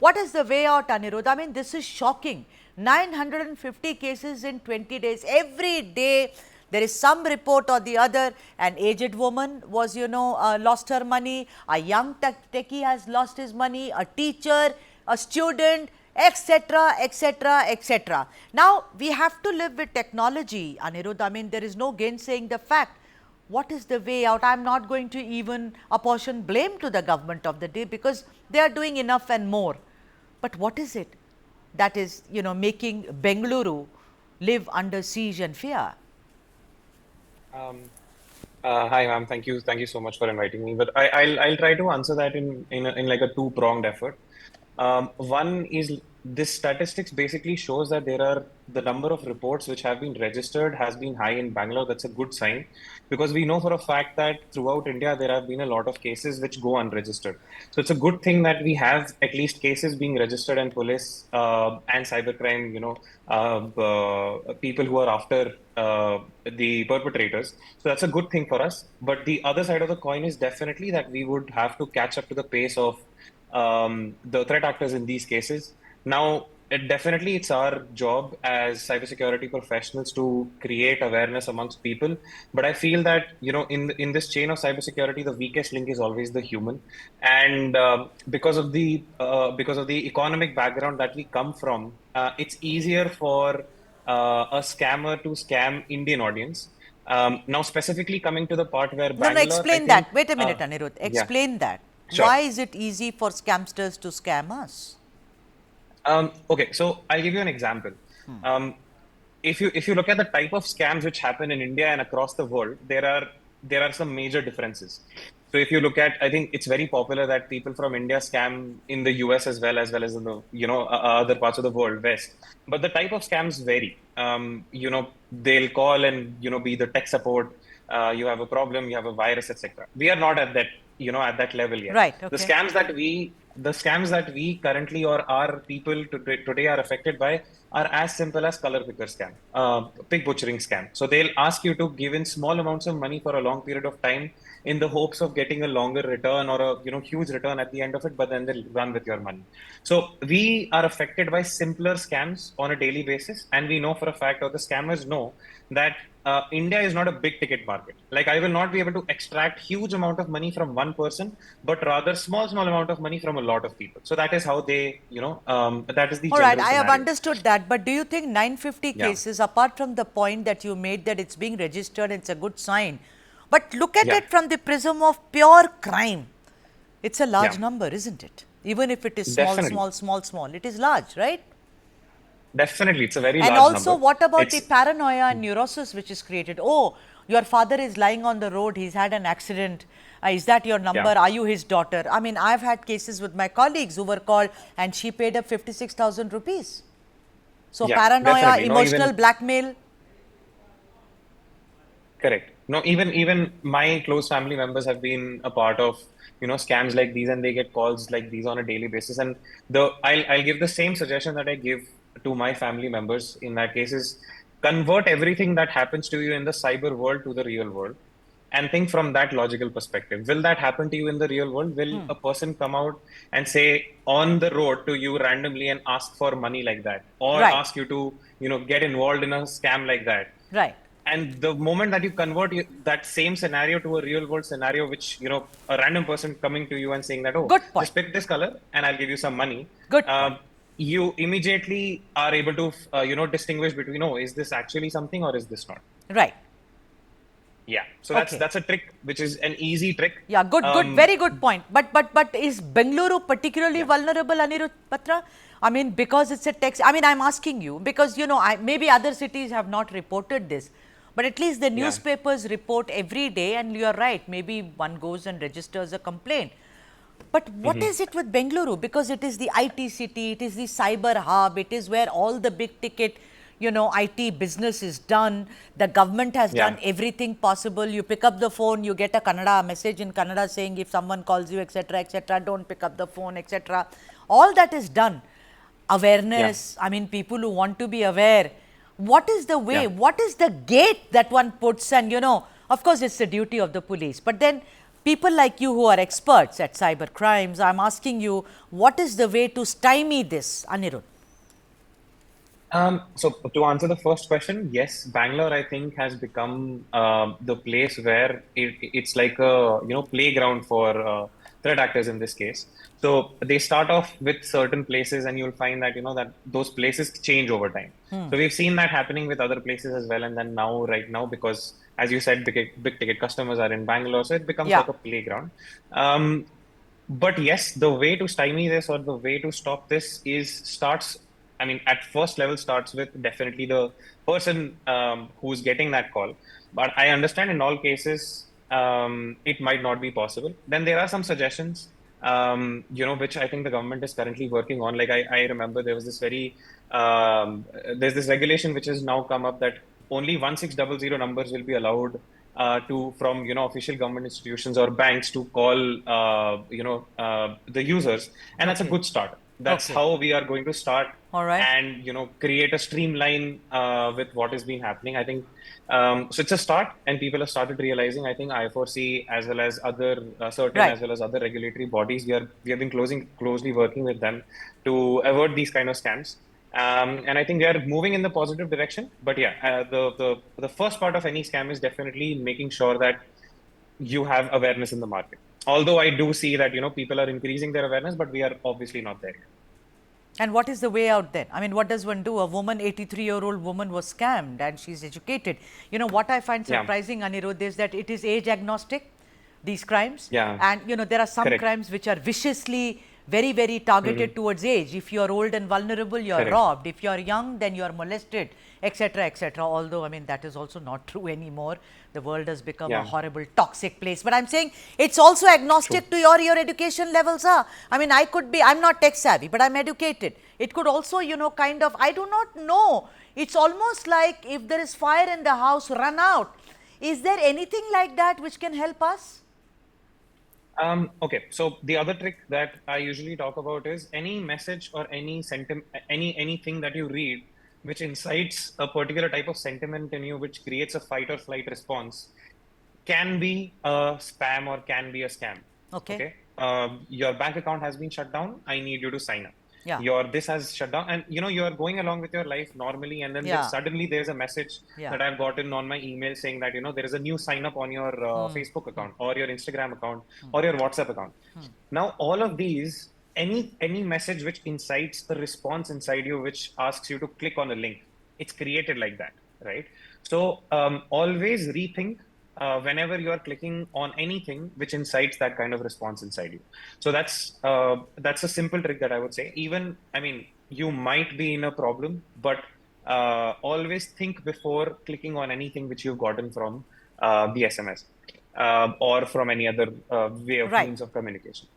What is the way out, Anirudh? I mean, this is shocking. 950 cases in 20 days. Every day, there is some report or the other. An aged woman was, lost her money. A young techie has lost his money. A teacher, a student, etc., etc., etc. Now, we have to live with technology, Anirudh. I mean, there is no gainsaying the fact. What is the way out? I am not going to even apportion blame to the government of the day because they are doing enough and more. But what is it that is, making Bengaluru live under siege and fear? Hi, ma'am. Thank you so much for inviting me. But I'll try to answer that in like a two-pronged effort. One is this statistics basically shows that the number of reports which have been registered has been high in Bangalore. That's a good sign because we know for a fact that throughout India there have been a lot of cases which go unregistered. So it's a good thing that we have at least cases being registered and police and cybercrime, people who are after the perpetrators. So that's a good thing for us. But the other side of the coin is definitely that we would have to catch up to the pace of the threat actors in these cases. Now, it's our job as cybersecurity professionals to create awareness amongst people. But I feel that in this chain of cybersecurity, the weakest link is always the human, and because of the economic background that we come from, it's easier for a scammer to scam Indian audience. Now, specifically coming to the part where No, Bangalore, explain that. Wait a minute, Anirudh. yeah, Explain that. sure. Why is it easy for scamsters to scam us? Okay, so I'll give you an example. Um, if you look at the type of scams which happen in India and across the world, there are some major differences. So if you look at, I think it's very popular that people from India scam in the US as well as in the other parts of the world, West. But the type of scams vary. They'll call and be the tech support. You have a problem, you have a virus, etc. We are not at that at that level yet. Right, The okay. scams that we currently or our people today are affected by are as simple as color picker scam, pig butchering scam. So they'll ask you to give in small amounts of money for a long period of time in the hopes of getting a longer return or a huge return at the end of it, but then they'll run with your money. So we are affected by simpler scams on a daily basis, and we know for a fact, or the scammers know, that India is not a big ticket market. Like I will not be able to extract huge amount of money from one person, but rather small amount of money from a lot of people. So that is how they, that is the All right, general I have scenario. understood that. But do you think 950 Yeah, cases, apart from the point that you made that it's being registered, it's a good sign. But look at yeah, it from the prism of pure crime. It's a large yeah, number, isn't it? Even if it is small, definitely, small, small, small, it is large, right? definitely. It's a very And large also, number. what about the It's paranoia and neurosis which is created? Oh, your father is lying on the road, he's had an accident. Is that your number? yeah, Are you his daughter? I mean, I've had cases with my colleagues who were called and she paid up 56,000 rupees. So, yeah, paranoia, definitely. No, emotional even blackmail. correct. No, even my close family members have been a part of scams like these, and they get calls like these on a daily basis. And I'll give the same suggestion that I give to my family members in that case is convert everything that happens to you in the cyber world to the real world, and think from that logical perspective. Will that happen to you in the real world? Will a person come out and say on the road to you randomly and ask for money like that, or Right, ask you to get involved in a scam like that? right. And the moment that you convert that same scenario to a real world scenario, which a random person coming to you and saying that, oh, Good point. just pick this color and I'll give you some money, Good uh, point. you immediately are able to distinguish between, oh, is this actually something or is this not? Right. Yeah, so Okay. that's a trick, which is an easy trick. Yeah, good, um very good point. But is Bengaluru particularly yeah, vulnerable, Anirudh Patra? I mean, because it's a text. I mean, I'm asking you because maybe other cities have not reported this, but at least the yeah, newspapers report every day. And you are right. Maybe one goes and registers a complaint. But what hmm, is it with Bengaluru? Because it is the IT city, it is the cyber hub, it is where all the big ticket, IT business is done. The government has yeah, done everything possible. You pick up the phone, you get a Kannada message in Kannada saying if someone calls you, etc., don't pick up the phone, etc. All that is done. yeah, Awareness, I mean, people who want to be aware. What is the way? yeah, What is the gate that one puts? And, of course, it's the duty of the police. But then people like you who are experts at cyber crimes, I'm asking you, what is the way to stymie this, Anirudh? So to answer the first question, yes, Bangalore, I think, has become the place where it's like a playground for threat actors in this case. So they start off with certain places, and you'll find that that those places change over time. So we've seen that happening with other places as well, and then right now, because as you said, big ticket customers are in Bangalore, so it becomes Yeah. like a playground. Um, but yes, the way to stymie this or the way to stop this I mean, at first level starts with definitely the person who's getting that call. But I understand in all cases, it might not be possible. Then there are some suggestions, which I think the government is currently working on. Like I remember there was there's this regulation which has now come up that only 1600 numbers will be allowed from official government institutions or banks to call the users, and that's a Okay. good start. That's Okay. how we are going to start All right. and create a streamline with what has been happening. I think so. It's a start, and people have started realizing. I think I4C as well as other certain Right. as well as other regulatory bodies. We have been closely working with them to avert these kind of scams. And I think they are moving in the positive direction. But yeah, the first part of any scam is definitely making sure that you have awareness in the market. Although I do see that people are increasing their awareness, but we are obviously not there yet. And what is the way out then? I mean, what does one do? A woman, 83-year-old woman was scammed and she's educated. You know, what I find Yeah, surprising, Anirudh, is that it is age agnostic, these crimes. yeah, And, there are some correct, crimes which are viciously very, very hmm targeted towards age. If you are old and vulnerable, you are correct, robbed. If you are young, then you are molested, etc., etc. Although, I mean, that is also not true anymore. The world has become a yeah, horrible, toxic place. But I'm saying it's also true. agnostic to your education levels. I mean, I'm not tech savvy, but I'm educated. It could also, kind of, I do not know. It's almost like if there is fire in the house, run out. Is there anything like that which can help us? Okay, so the other trick that I usually talk about is any message or any sentiment, anything that you read which incites a particular type of sentiment in you, which creates a fight or flight response, can be a spam or can be a scam. Okay. Okay, your bank account has been shut down. I need you to sign up. Yeah. Your this has shut down, and you are going along with your life normally, and then Yeah. suddenly there's a message Yeah. that I've gotten on my email saying that there is a new sign up on your Facebook account or your Instagram account or your WhatsApp account. Now all of these, any message which incites a response inside you, which asks you to click on a link, it's created like that, right? So always rethink whenever you are clicking on anything which incites that kind of response inside you. So that's a simple trick that I would say. Even, I mean, you might be in a problem, but always think before clicking on anything which you've gotten from the SMS or from any other way of Right. means of communication.